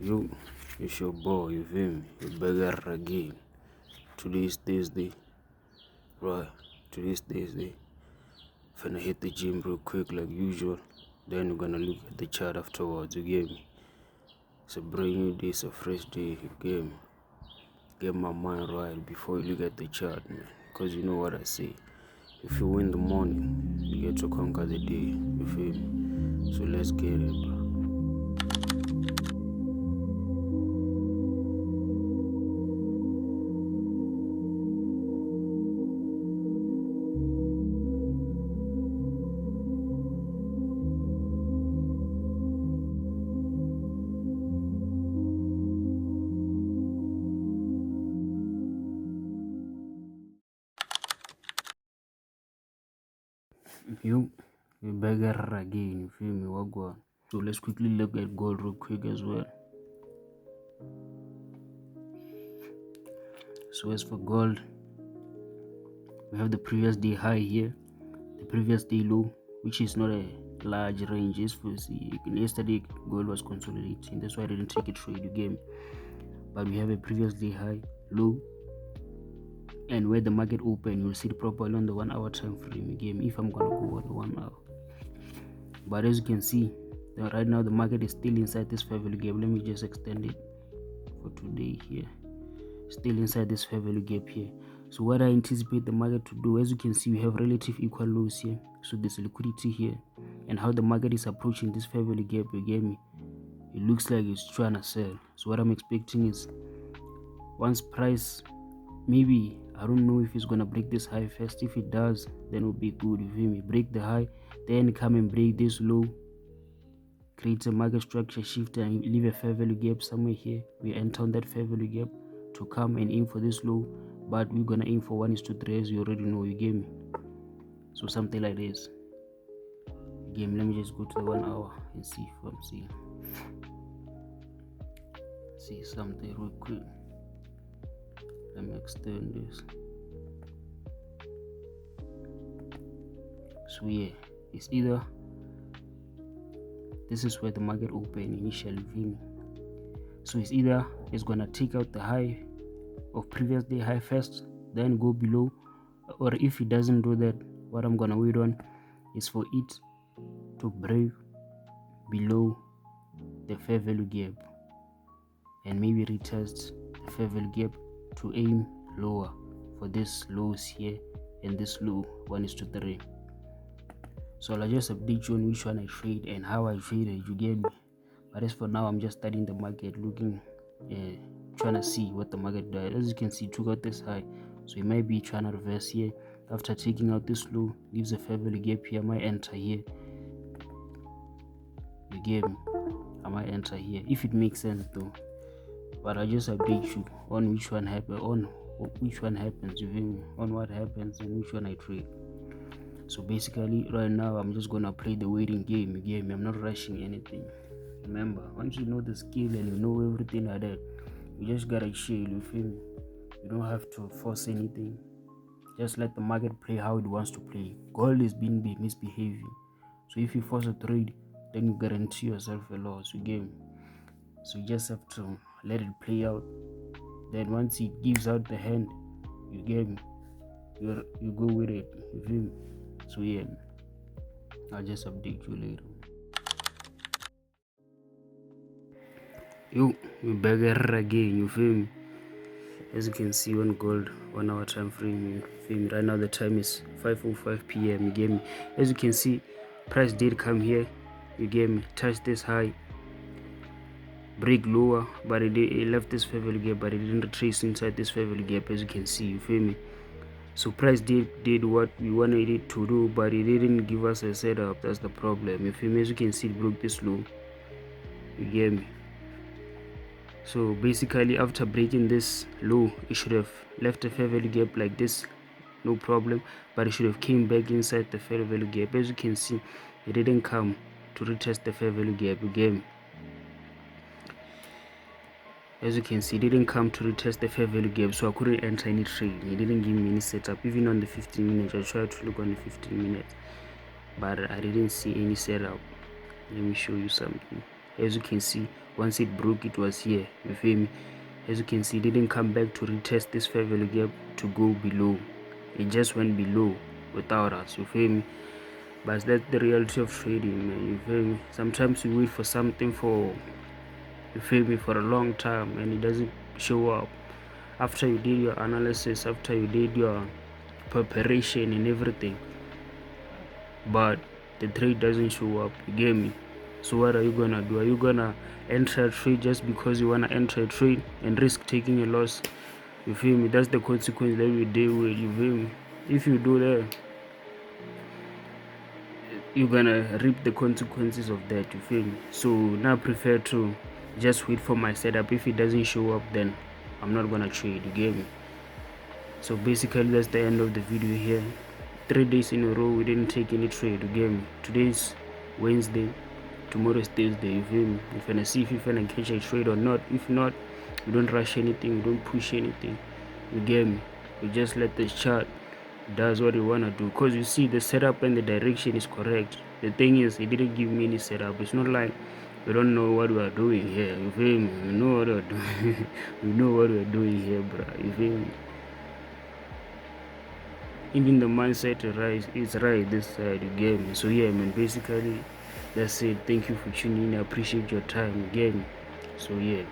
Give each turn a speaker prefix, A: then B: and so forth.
A: Yo, it's your boy, you feel me? You beggar again. Today's Thursday, right? Today's Thursday. Finna hit the gym real quick like usual. Then we're gonna look at the chart afterwards, you get me? It's a brand new day, it's a fresh day, you get me? Get my mind right before you look at the chart, man. Cause you know what I say. If you win the morning, you get to conquer the day, you feel me? So let's get it, bro. You beggar again, you feel me? Wagwan. So let's quickly look at gold real quick as well. So as for gold, we have the previous day high here, the previous day low, which is not a large range. As for see, yesterday gold was consolidating, that's why I didn't take a trade, you game. But we have a previous day high, low, and where the market open, you'll see it properly on the 1 hour time frame game. If I'm gonna go on the 1 hour, but as you can see, right now the market is still inside this fair value gap. Let me just extend it for today here. Still inside this fair value gap here. So what I anticipate the market to do, as you can see, we have relative equal lows here. So there's liquidity here, and how the market is approaching this fair value gap, you get me? It looks like it's trying to sell. So what I'm expecting is once price, maybe I don't know if it's gonna break this high first. If it does, then it'll be good. You feel me? Break the high, then come and break this low, create a market structure shift and leave a fair value gap somewhere here. We enter on that fair value gap to come and aim for this low, but we're gonna aim for 1:3, as you already know, you get me? So something like this game. Let me just go to the 1 hour and see if I'm see something real quick. Let me extend this. So yeah, it's either this is where the market opened initially, so it's either it's gonna take out the high of previous day high first, then go below, or if it doesn't do that, what I'm gonna wait on is for it to break below the fair value gap and maybe retest the fair value gap to aim lower for this lows here and this low 1:3. So I'll just update you on which one I trade and how I trade it, you get me? But as for now, I'm just studying the market, looking, trying to see what the market does. As you can see, took out this high, so it might be trying to reverse here. After taking out this low, leaves a fair value gap here. I might enter here. You get me? I might enter here if it makes sense though. But I'll just update you on which one happens, you feel me? On what happens and which one I trade. So basically, right now I'm just gonna play the waiting game. You get me? I'm not rushing anything. Remember, once you know the skill and you know everything like that, you just gotta chill, you feel me? You don't have to force anything. Just let the market play how it wants to play. Gold is being misbehaving. So if you force a trade, then you guarantee yourself a loss, you get me? So you just have to let it play out. Then once it gives out the hand, you get me? You go with it, you feel me? So yeah, I'll just update you later. You beggar again, you feel me? As you can see on gold 1 hour time frame, you feel me? Right now the time is 5:05 p.m. You get me? As you can see, price did come here, you get me? Touch this high, break lower, but it left this fair value gap, but it didn't retrace inside this fair value gap, as you can see, you feel me? So price did what we wanted it to do, but it didn't give us a setup. That's the problem. You feel me? As you can see, it broke this low, you get me? So basically, after breaking this low, it should have left a fair value gap like this, no problem, but it should have came back inside the fair value gap. As you can see, it didn't come to retest the fair value gap again. As you can see, it didn't come to retest the fair value gap, so I couldn't enter any trade. It didn't give me any setup. Even on the 15 minutes, I tried to look on the 15 minutes, but I didn't see any setup. Let me show you something. As you can see, Once it broke, it was here. You feel me? As you can see, it didn't come back to retest this fair value gap to go below. It just went below without us. You feel me? But that's the reality of trading, man. You feel me? Sometimes you wait for something for, you feel me, for a long time and it doesn't show up. After you did your analysis, after you did your preparation and everything, but the trade doesn't show up. You get me? So what are you gonna do? Are you gonna enter a trade just because you wanna enter a trade and risk taking a loss? You feel me? That's the consequence that we deal with. You feel me? If you do that, you're gonna reap the consequences of that. You feel me? So now I prefer to just wait for my setup. If it doesn't show up, then I'm not gonna trade. You get me? So basically that's the end of the video here. 3 days in a row we didn't take any trade. You get me? Today's Wednesday, tomorrow's Thursday. You feel me? We're gonna see if you're gonna catch a trade or not. If not, we don't rush anything, we don't push anything. You get me? We just let the chart does what you wanna do, because you see the setup and the direction is correct. The thing is, it didn't give me any setup. It's not like we don't know what we are doing here. You feel me? We know what we're doing. We know what we're doing here, bro. You feel me? Even the mindset is right this side. You get me? So yeah, man, basically that's it. Thank you for tuning in. I appreciate your time. You get me? So yeah.